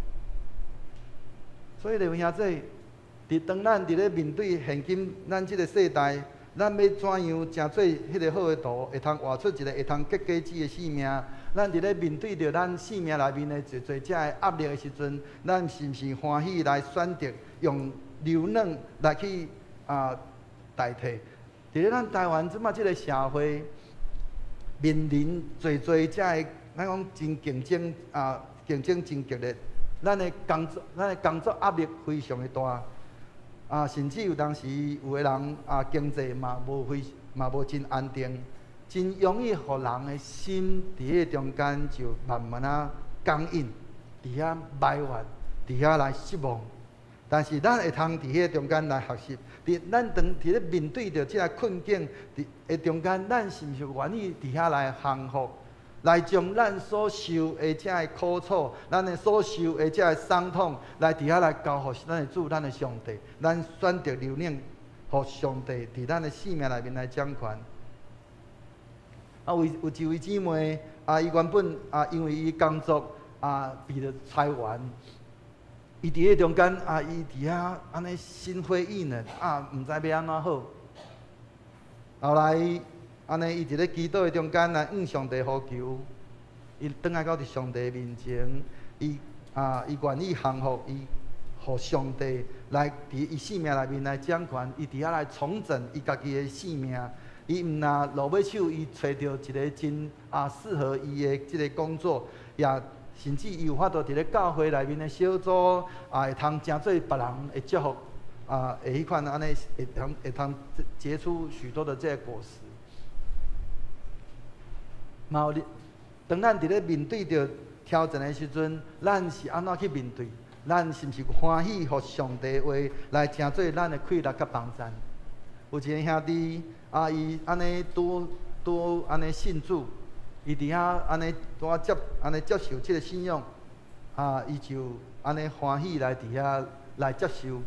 所以弟兄姊妹，当咱伫咧面对现今咱即个世代，咱要怎样诚做迄个好的图，会通活出一个会通结果子的性命？咱伫咧面对着咱性命内面的侪侪遮的压力的时阵，咱是毋是欢喜来选择用流软来去代替？伫咧咱台湾即马即个社会，面临侪侪遮的咱讲真竞争竞争真激烈，咱的工作压力非常的大甚至有当时有的人经济嘛无真安定。真容易，互人的心伫迄中间就慢慢刚硬，伫遐埋怨，伫遐来失望。但是咱会通伫迄中间来学习，咱伫咧面对着即个困境伫中间，咱是毋是愿意伫遐来降服，来将咱所受的遮个苦楚，咱的所受的遮个伤痛，来伫遐来交互咱的主，咱的上帝，咱选择留念，互上帝伫咱的生命内面来掌权。有一位姊妹伊原本因为伊工作被着裁员，伊伫迄中间伊伫遐安尼心灰意冷毋知要安怎好。后来安尼伊伫咧祈祷的中间来向上帝呼求，伊转来到伫上帝面前，伊愿意降服，伊互上帝来伫伊生命内面来掌权，伊伫遐来重整伊家己的生命。伊毋若落尾手，伊找到一个真适合伊的即个工作，也甚至伊有法度伫咧教会内面的小组会通诚做别人的祝福会迄款安尼会通结出许多的这个果实。嘛有当咱伫咧面对着挑战的时阵，咱是安怎去面对？咱是毋是欢喜互上帝的话来诚做咱的快乐甲帮助？有一个兄弟伊安尼拄安尼信主，伊伫遐安尼接受即个信仰，伊就安尼欢喜来伫遐来接受。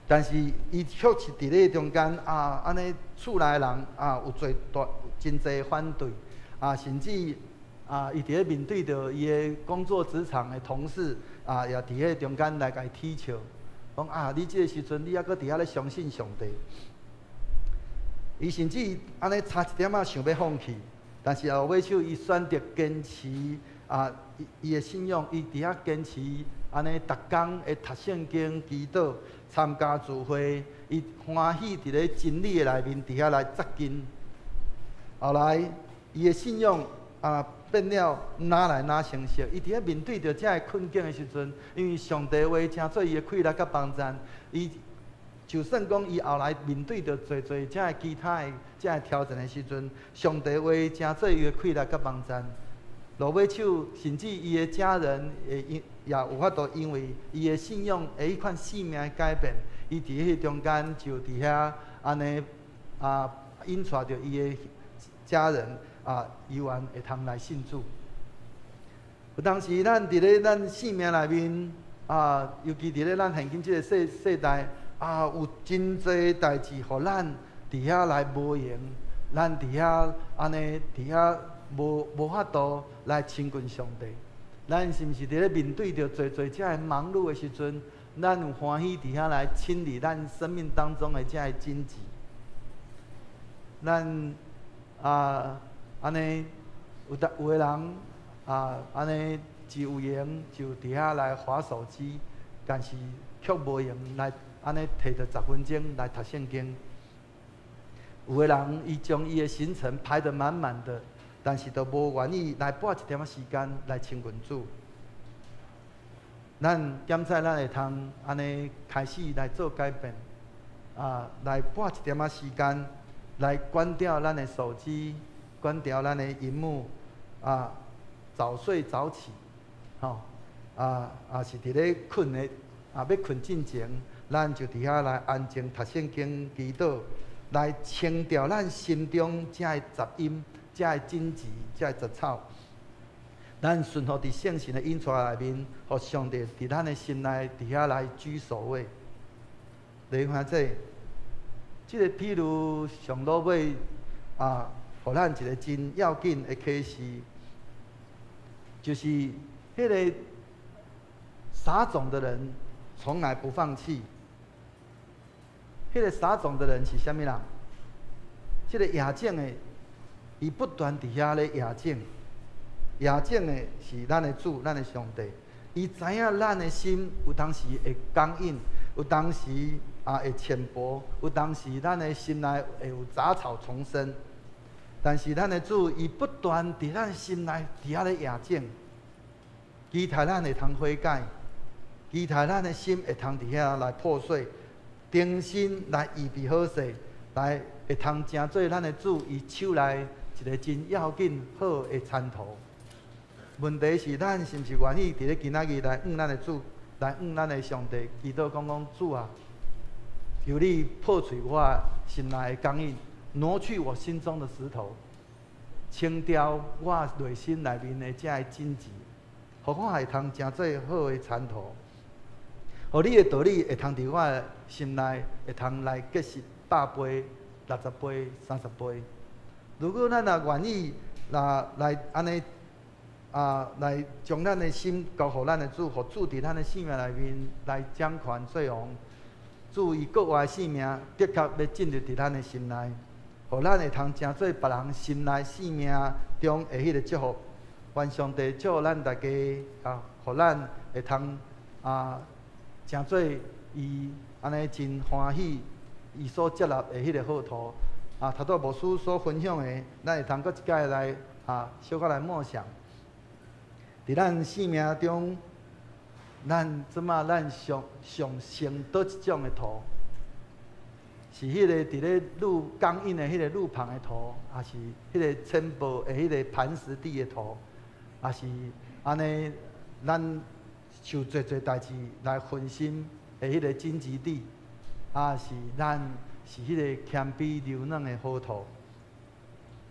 但是伊却是伫咧中间安尼厝内的人有真侪反对甚至伊伫咧面对着伊的工作职场的同事也伫咧中间来甲伊踢笑。讲你即个时阵，你还搁伫遐咧相信上帝？伊甚至安尼差一点想要放弃，但是后尾手伊选择坚持伊的信仰，伊伫遐坚持安尼逐工会读圣经、祈祷、参加聚会，伊欢喜伫咧真理的内面伫遐来扎根。后来伊的信仰变了哪来哪成熟。伊伫遐面对着遮个困境的时阵，因为上帝话诚做伊的快乐甲帮助，伊就算讲伊后来面对着侪侪遮个其他的遮个挑战的时阵，上帝话诚做伊的快乐甲帮助。落尾手，甚至伊的家人也有法度，因为伊的信仰的迄款生命的改变，伊伫迄中间就伫遐安尼引带着伊的家人。依然会通来信主。有当时咱伫咧咱生命内面尤其伫咧咱现今即个世代有真侪代志，互咱伫遐来无闲，咱伫遐安尼伫遐无法度来亲近上帝。咱是毋是伫咧面对着侪侪遮个忙碌的时阵，咱有欢喜伫遐来清理咱生命当中的遮个荆棘？咱安尼有的人安尼一有闲就伫遐来滑手机，但是却无闲来安尼摕着10分钟来读圣经。有的人伊将伊的行程排得满满的，但是都无愿意来拨一点时间来亲近主。咱检测咱会通安尼开始来做改变来拨一点时间来关掉咱的手机。关掉咱的荧幕早睡早起，是伫咧困的要困之前，咱就伫遐来安静读圣经、祈祷，来清掉咱心中遮个杂音、遮个荆棘、遮个杂草。咱顺服伫圣神的引带内面，互上帝伫咱的心内伫遐来居首位。你看即个譬如上落尾互咱一个真要紧的启示，就是迄个撒种的人从来不放弃，迄个撒种的人是啥物人？即个野种的，伊不断伫遐咧野种。野种的是咱的主，咱的上帝。伊知影咱的心有当时会刚硬，有当时会浅薄，有当时咱的心内会有杂草丛生。但是咱的主，伊不断伫咱心内伫遐咧野种，期待咱会通悔改，期待咱的心会通伫遐来破碎，重新来预备好势，来会通成做咱的主伊手内一个真要紧好的参头。问题是，咱是毋是愿意伫咧今仔日来咱的主，来咱的上帝，祈祷讲主啊，求你破除我心内的刚硬，挪去我心中的石头，清掉我内心内面的这个荆棘，互我会通成做好的参头，互你的道理会通伫我的心内会通来结实100倍、60倍、30倍。如果咱也愿意来安尼来将咱的心交互咱的主，互主伫咱的生命内面来掌权作王。主伊国外的生命的确要进入伫咱的心内，互咱会通成做别人心内生命中的迄个祝福。愿上帝祝咱大家互咱会通成做伊安尼真欢喜，伊所接纳的迄个好土。头拄牧师所分享的，咱会通搁一摆来小可来默想。伫咱生命中，咱上先倒一种的土，是迄个伫咧路刚硬的迄个路旁的土，还是迄个浅薄的迄个磐石地的土，还是安尼咱受侪代志来分心的迄个荆棘地，是咱是迄个谦卑柔软的好土。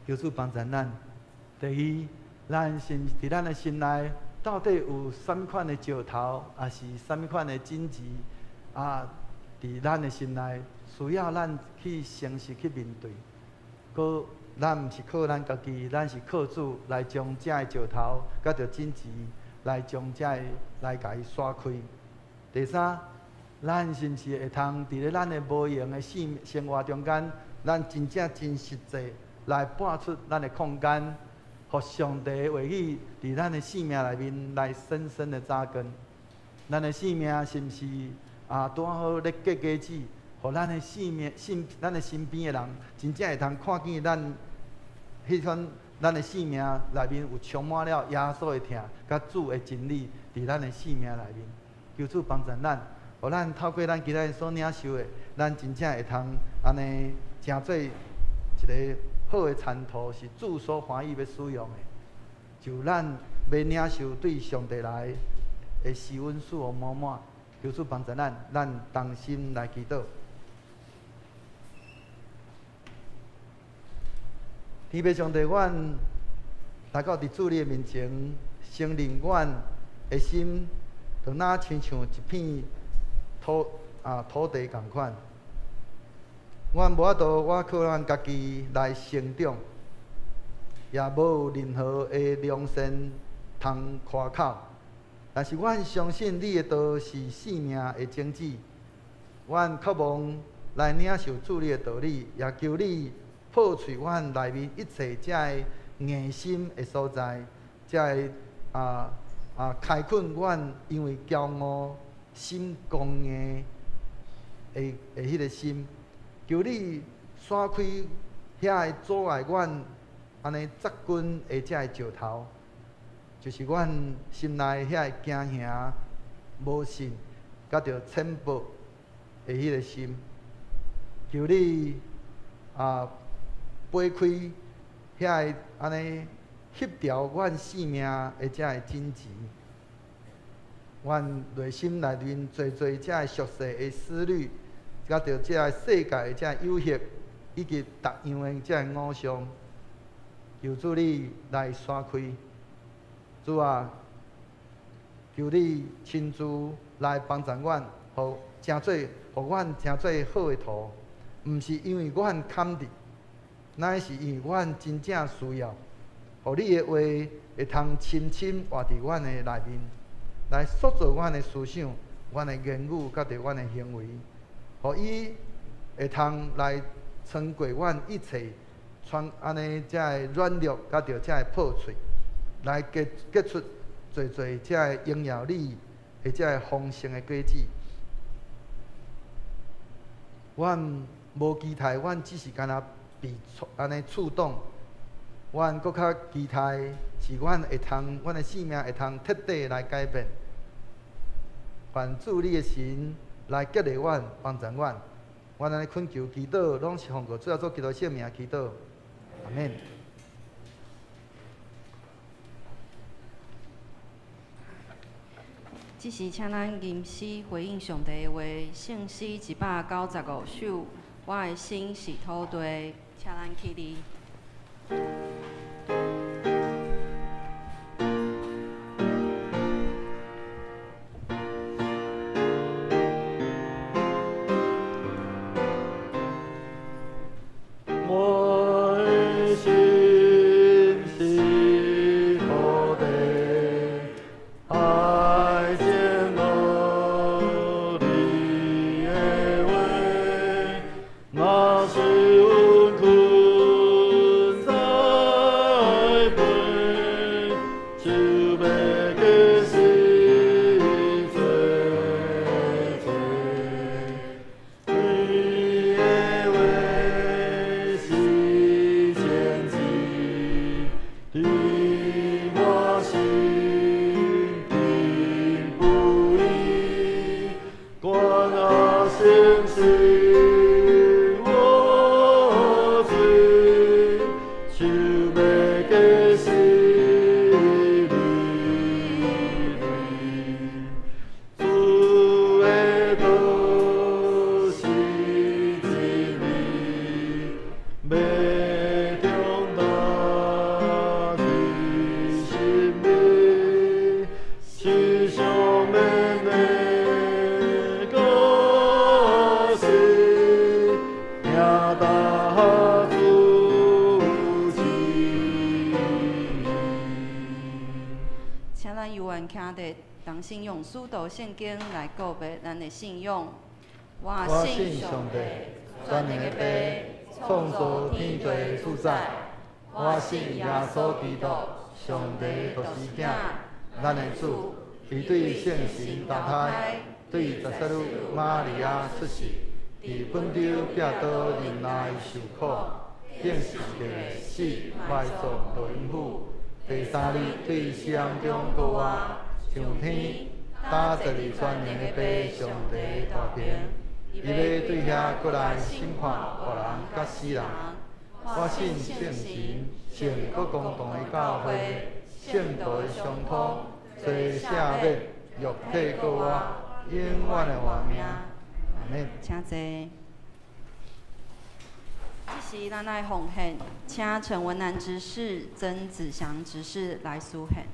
求主帮助咱。第二，咱伫咱的心内，到底有啥物款的石头，还是啥物款的荆棘伫咱的心内，需要咱去诚实去面对。搁咱毋是靠咱家己，咱是靠主来将这个石头甲着荆棘来将这个来甲伊刷开。第三，咱是毋是会通伫咧咱的无用的生活中间，咱真正真实际来拨出咱的空间。互上帝的话语伫咱的生命内面来深深的扎根，咱的生命是毋是拄好咧结果子？互咱的咱的身边的人真正会通看见咱迄款咱的生命内面有充满了耶稣的疼，甲主的真理伫咱的生命内面。求主帮助咱，互咱透过咱今日所领受的，咱真正会通安尼成做一个。好的参土是主所欢喜要使用的，就咱要领受对上帝来的施恩赐福满满。求主帮助咱，咱同心来祈祷。天父上帝，阮来到伫主你的面前，承认阮的心，就若亲像一片土地共款。阮无法度，我靠咱家己来成长，也无有任何的良善通夸口。但是阮相信你的道是生命的种子，阮渴望来领受主你的道理，也求你破除阮内面一切这个硬心的所在，这个开垦阮因为骄傲心刚硬的迄个心。求你刷开遐个阻碍阮安尼扎根的这个石头，就是阮心内遐个惊吓、无信，甲着浅薄的迄个心。求你拨开遐个安尼翕条阮生命的这个荆棘，阮内心内面侪这个俗世的思虑。甲着这个世界的这个有限，以及逐样的这个偶像，求主你来刷开。主啊，求你亲自来帮助阮，互阮成做好的土，毋是因为阮堪得，乃是因为阮真正需要。互你的话会通深深活伫阮的内面，来塑造阮的思想、阮的言语，甲着阮的行为。互伊会通来穿过阮一切穿安尼才会软弱，甲着才会破碎，来结出侪才会荣耀你，或者会丰盛的果子。阮无期待，阮只是干那被安尼触动。阮搁较期待是阮会通，阮的性命会通彻底来改变。愿主你的神来激励阮，帮助阮。阮安尼恳求祈祷，拢是奉靠主耶稣基督圣名祈祷，阿免。即时请咱吟诗回应上帝的话，圣诗195首，我的心是土地，请咱起立。信用使徒圣经来告白咱的信用。我信上帝，全能的爸，创造天地主宰。我信耶稣基督，上帝独生子，咱的主，伊对圣神投胎，对十三女玛利亚出世，伫本州壁倒人来受苦，并是个死，埋葬落阴府。第三日对死人中过活，上天。打12全能的爸，上帝大平，伊要对遐过来审判活人甲死人。我信圣神，圣国公同的教会，圣道的相通，做赦免，肉体过活，永远的活命。阿免。请坐。即时咱来奉献，请陈文南执事、曾子祥执事来书献。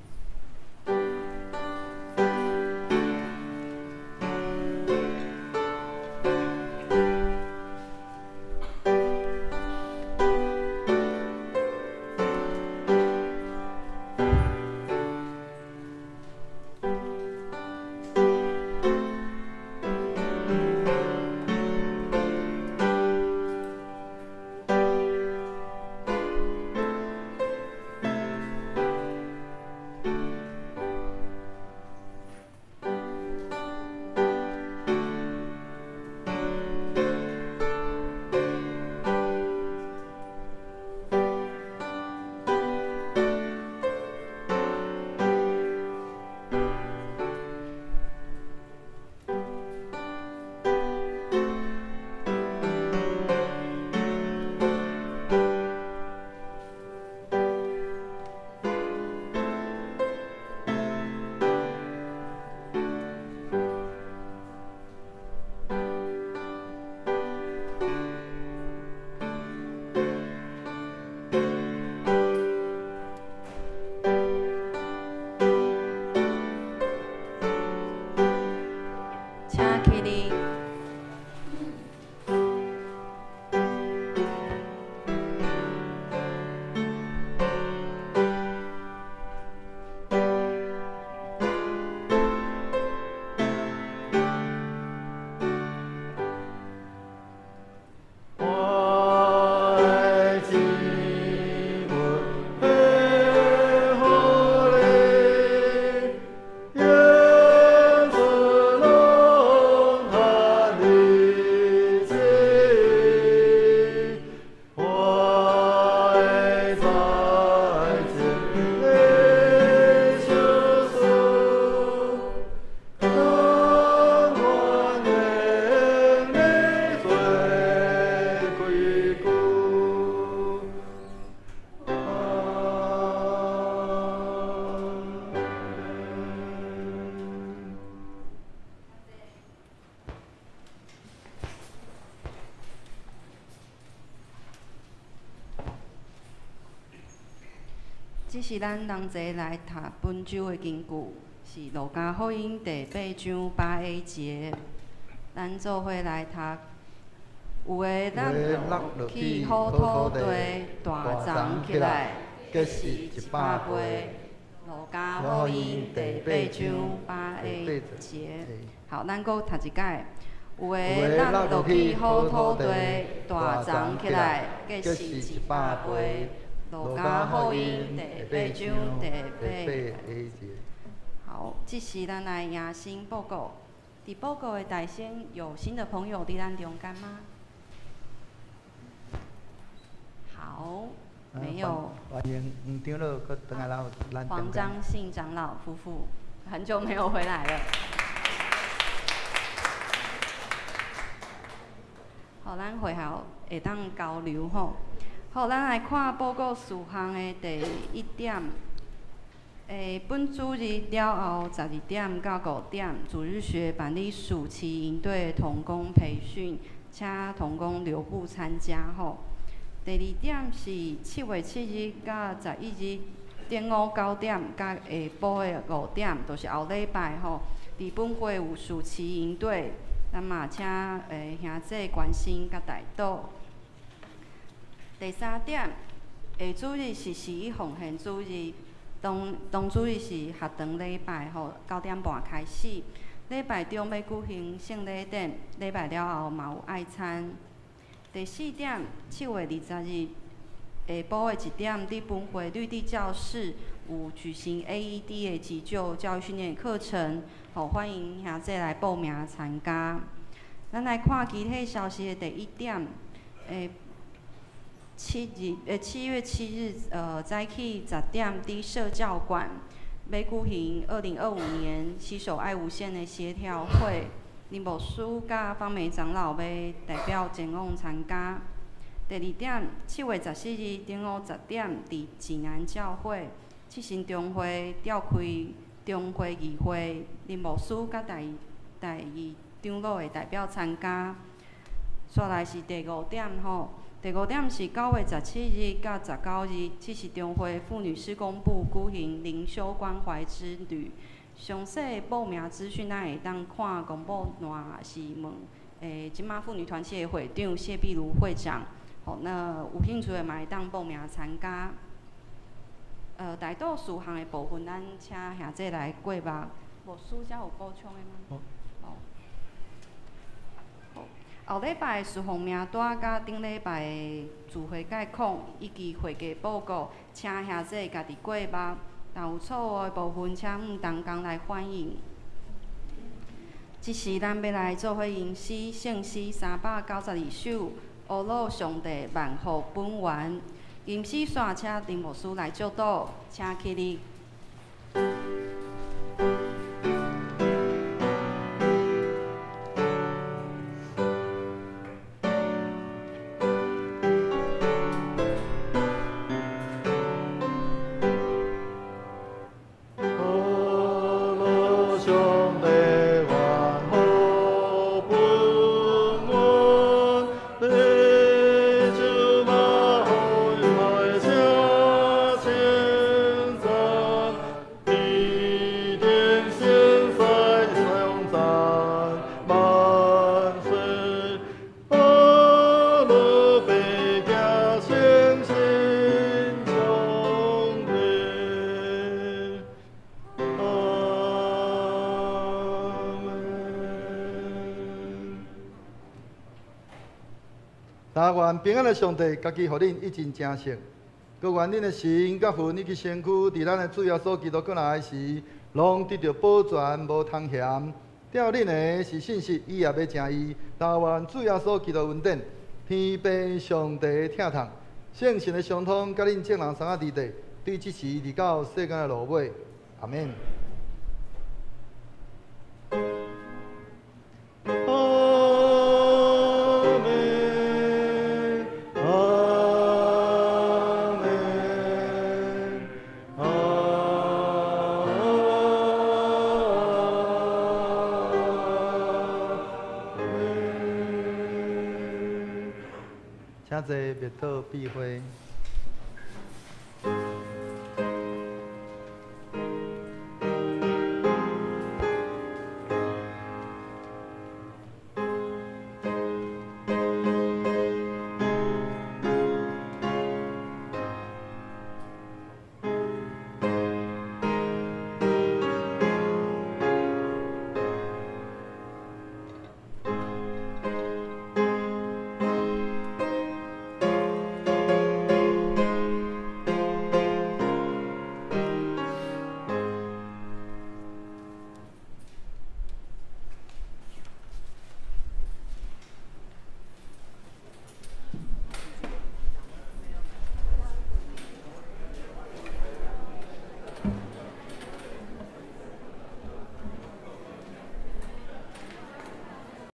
这是咱同齐来读本周的经句，是《路加福音》第8章8A 节。咱做伙来读。有的落落去好土地，大长起来，结实100倍。路加福音第8章8A 节。好，咱搁读一解。有的落落去好土地，大长起来，结实100倍。路加福音第8章第8节。好，这是咱来迎新报告。伫报告的台先有新的朋友伫咱中间吗？好，没有。欢迎黄长老，搁等下来咱中间。黄张信长老夫妇很久没有回来了。好，咱会后会当交流吼。好，咱来看报告事项的第1点。本主日了后12点到5点，主日学板栗暑期营队同工培训，请同工留步参加吼。第2点是7月7日到11日中午9点，到下晡的5点，就是后礼拜吼。伫本会有暑期营队，咱嘛请兄弟关心甲带导。第3点，下主日是11奉献主日。当主日是学堂礼拜吼，9点半开始。礼拜中要举行圣礼典，礼拜了后嘛有爱餐。第4点，7月20日下晡的1点，伫本会绿地教室有举行 AED 的急救教育训练课程，吼欢迎兄弟来报名参加。咱来看具体消息的第1点，7月7日，早起10点伫社教馆要举行2025年携手爱无限的协调会，林牧师甲方梅长老要代表前往参加。第2点，7月14日中午10点伫济南教会七神中会召开中会议会，林牧师甲第2长老的代表参加。再来是第5点吼。第5点是9月17日到19日，这是中会妇女施工部举行灵修关怀之旅。详细报名资讯，咱会当看公布栏是问金马妇女团契的会长谢碧如会长。好，那有兴趣的嘛会当报名参加。大多数项的部分，咱请兄弟来过目。无书才有补充的吗？后礼拜事项名单甲顶礼拜的自费概况以及会计报告，请兄弟家己过目。若有错误的部分，请同工来反映。即时咱要来做伙吟诗圣诗392首，阿罗上帝万福本源。吟诗线请林牧师来教导，请起立。但愿平安的上帝，家己互恁一尽正诚。各愿恁的心、甲魂以及身躯，伫咱的主耶稣基督过来时，拢得到保全，无通嫌。吊恁的是信息，伊也要正义。但愿主耶稣基督恩典，天父上帝疼痛，圣神的相通，甲恁众人三下伫地，对即时直到世间的落尾。阿免。请坐，灭祷闭会。